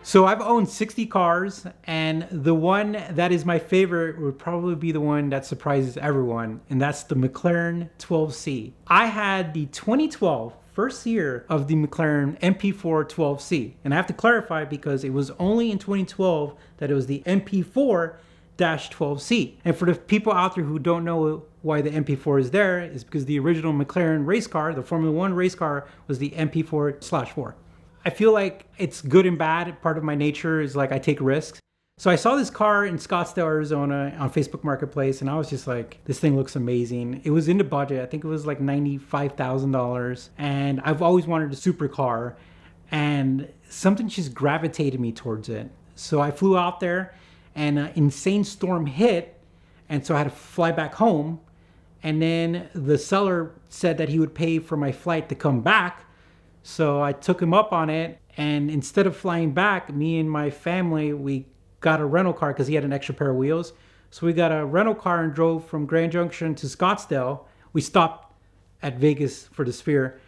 So I've owned 60 cars, and the one that is my favorite would probably be the one that surprises everyone, and that's the McLaren 12C. I had the 2012 first year of the McLaren MP4 12C, and I have to clarify because it was only in 2012 that it was the MP4-12C. And for the people out there who don't know why the MP4 is there, is because the original McLaren race car, the Formula One race car, was the MP4/4. I feel like it's good and bad. Part of my nature is like I take risks. So I saw this car in Scottsdale, Arizona on Facebook Marketplace, and I was just like, this thing looks amazing. It was in the budget. I think it was like $95,000. And I've always wanted a supercar, and something just gravitated me towards it. So I flew out there, and an insane storm hit, and so I had to fly back home. And then the seller said that he would pay for my flight to come back. So I took him up on it, and instead of flying back, me and my family, we got a rental car because he had an extra pair of wheels. So we got a rental car and drove from Grand Junction to Scottsdale. We stopped at Vegas for the Sphere.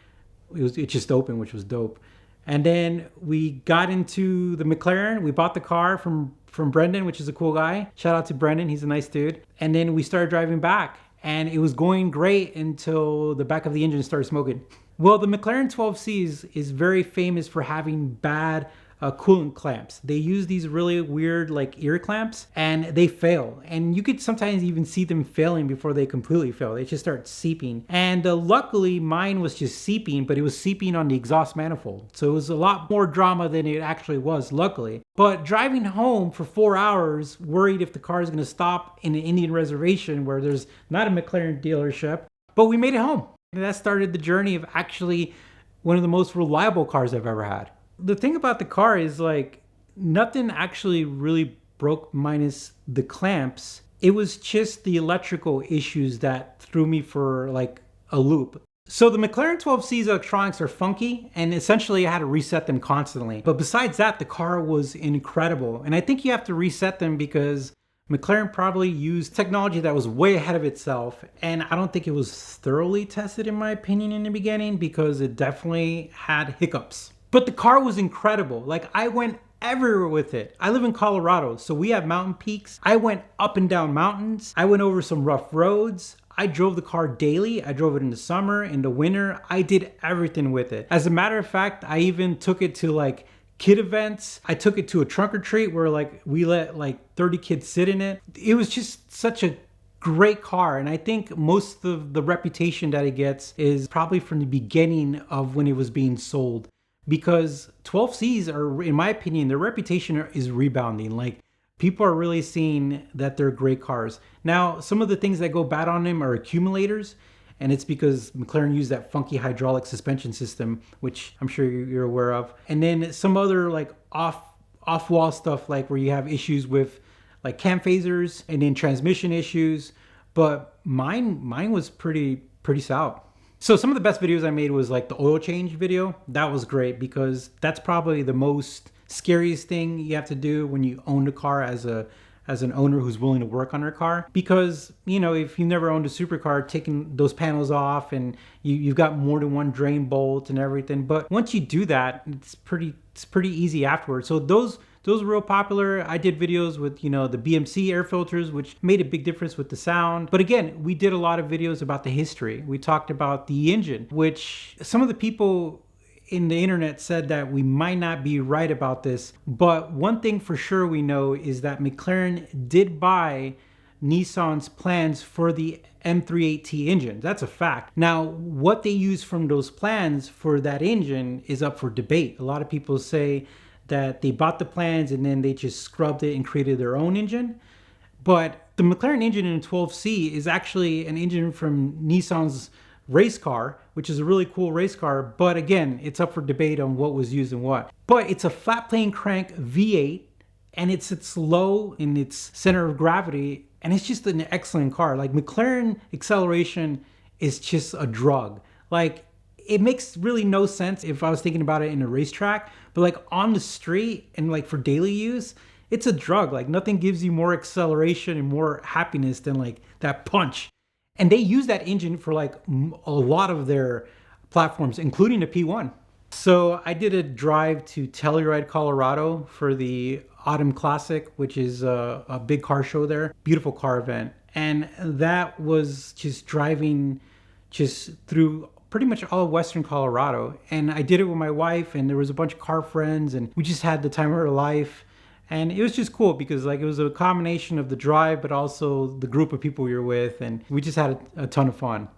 It just opened, which was dope. And then we got into the McLaren. We bought the car from Brendan, which is a cool guy. Shout out to Brendan. He's a nice dude. And then we started driving back, and it was going great until the back of the engine started smoking. Well, the McLaren 12C is very famous for having bad coolant clamps. They use these really weird like ear clamps, and they fail. And you could sometimes even see them failing before they completely fail. They just start seeping. And luckily mine was just seeping, but it was seeping on the exhaust manifold. So it was a lot more drama than it actually was, luckily. But driving home for 4 hours, worried if the car is going to stop in an Indian reservation where there's not a McLaren dealership, but we made it home. And that started the journey of actually one of the most reliable cars I've ever had. The thing about the car is like nothing actually really broke minus the clamps. It was just the electrical issues that threw me for like a loop. So the McLaren 12C's electronics are funky, and essentially I had to reset them constantly. But besides that, the car was incredible. And I think you have to reset them because McLaren probably used technology that was way ahead of itself, and I don't think it was thoroughly tested in my opinion in the beginning because it definitely had hiccups. But the car was incredible. Like I went everywhere with it. I live in Colorado, so we have mountain peaks. I went up and down mountains. I went over some rough roads. I drove the car daily. I drove it in the summer, in the winter. I did everything with it. As a matter of fact, I even took it to like kid events. I took it to a trunk or treat where like we let like 30 kids sit in it. It was just such a great car, and I think most of the reputation that it gets is probably from the beginning of when it was being sold, because 12Cs are, in my opinion, their reputation is rebounding. Like people are really seeing that they're great cars. Now, some of the things that go bad on them are accumulators, and it's because McLaren used that funky hydraulic suspension system, which I'm sure you're aware of. And then some other like off-wall stuff, like where you have issues with like cam phasers and then transmission issues. But mine was pretty stout. So some of the best videos I made was like the oil change video. That was great because that's probably the most scariest thing you have to do when you own a car as an owner who's willing to work on their car. Because, you know, if you've never owned a supercar, taking those panels off and you've got more than one drain bolt and everything. But once you do that, it's pretty easy afterwards. So those were real popular. I did videos with, you know, the BMC air filters, which made a big difference with the sound. But again, we did a lot of videos about the history. We talked about the engine, which some of the people in the internet said that we might not be right about this. But one thing for sure we know is that McLaren did buy Nissan's plans for the M38T engine. That's a fact. Now, what they use from those plans for that engine is up for debate. A lot of people say that they bought the plans and then they just scrubbed it and created their own engine. But the McLaren engine in 12C is actually an engine from Nissan's race car, which is a really cool race car. But again, it's up for debate on what was used and what. But it's a flat plane crank V8, and it sits low in its center of gravity, and it's just an excellent car. Like McLaren acceleration is just a drug. Like it makes really no sense if I was thinking about it in a racetrack, but like on the street and like for daily use, it's a drug. Like nothing gives you more acceleration and more happiness than like that punch. And they use that engine for like a lot of their platforms, including the P1. So I did a drive to Telluride, Colorado for the Autumn Classic, which is a big car show there. Beautiful car event. And that was just driving just through pretty much all of Western Colorado. And I did it with my wife, and there was a bunch of car friends, and we just had the time of our life. And it was just cool because like it was a combination of the drive, but also the group of people you're with. And we just had a ton of fun.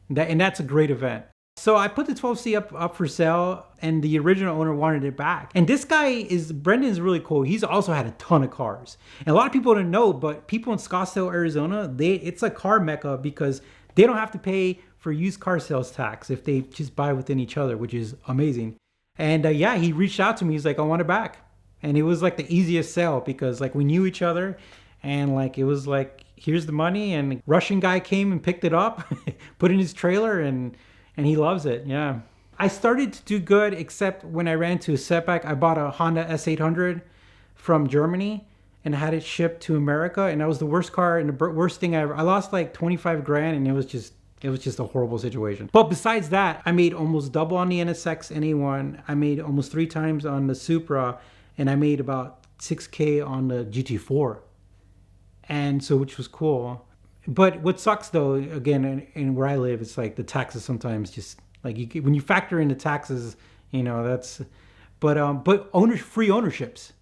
And that's a great event. So I put the 12C up for sale, and the original owner wanted it back. And this guy Brendan's really cool. He's also had a ton of cars. And a lot of people don't know, but people in Scottsdale, Arizona, it's a car mecca because they don't have to pay for used car sales tax if they just buy within each other, which is amazing. And yeah, he reached out to me. He's like, I want it back. And it was like the easiest sale because like we knew each other, and like it was like, here's the money. And Russian guy came and picked it up, put it in his trailer, and he loves it. Yeah. I started to do good, except when I ran into a setback. I bought a Honda S800 from Germany and had it shipped to America. And that was the worst car and the worst thing I lost like 25 grand, and it was just a horrible situation. But besides that, I made almost double on the NSX NA1. I made almost 3 times on the Supra, and I made about 6K on the GT4. And so, which was cool. But what sucks though, again, in where I live, it's like the taxes sometimes just like when you factor in the taxes, that's, but free ownerships.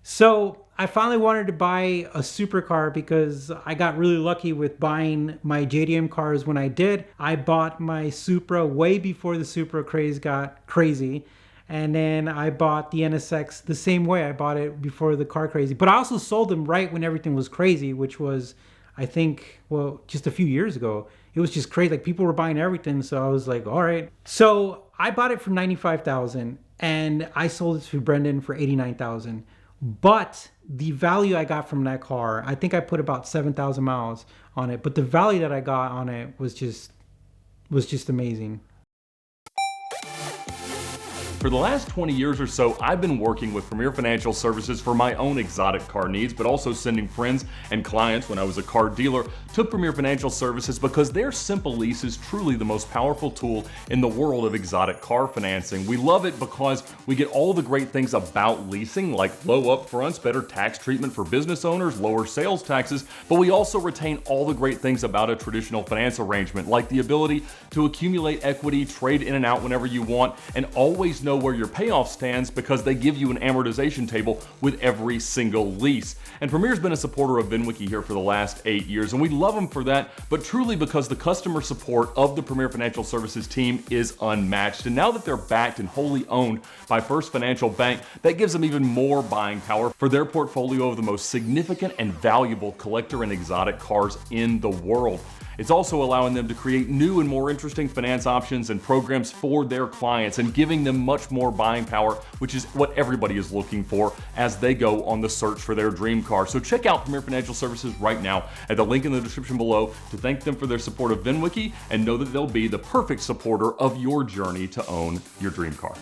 So I finally wanted to buy a supercar because I got really lucky with buying my JDM cars when I did. I bought my Supra way before the Supra craze got crazy. And then I bought the NSX the same way. I bought it before the car crazy. But I also sold them right when everything was crazy, which was, I think, well, just a few years ago. It was just crazy. Like people were buying everything. So I was like, all right. So I bought it for $95,000 and I sold it to Brendan for $89,000. But the value I got from that car, I think I put about 7,000 miles on it. But the value that I got on it was just amazing. For the last 20 years or so, I've been working with Premier Financial Services for my own exotic car needs, but also sending friends and clients when I was a car dealer to Premier Financial Services because their simple lease is truly the most powerful tool in the world of exotic car financing. We love it because we get all the great things about leasing, like low upfronts, better tax treatment for business owners, lower sales taxes, but we also retain all the great things about a traditional finance arrangement, like the ability to accumulate equity, trade in and out whenever you want, and always know where your payoff stands because they give you an amortization table with every single lease. And Premier's been a supporter of VINwiki here for the last 8 years, and we love them for that, but truly because the customer support of the Premier Financial Services team is unmatched. And now that they're backed and wholly owned by First Financial Bank, that gives them even more buying power for their portfolio of the most significant and valuable collector and exotic cars in the world. It's also allowing them to create new and more interesting finance options and programs for their clients and giving them much more buying power, which is what everybody is looking for as they go on the search for their dream car. So check out Premier Financial Services right now at the link in the description below to thank them for their support of VINwiki and know that they'll be the perfect supporter of your journey to own your dream car.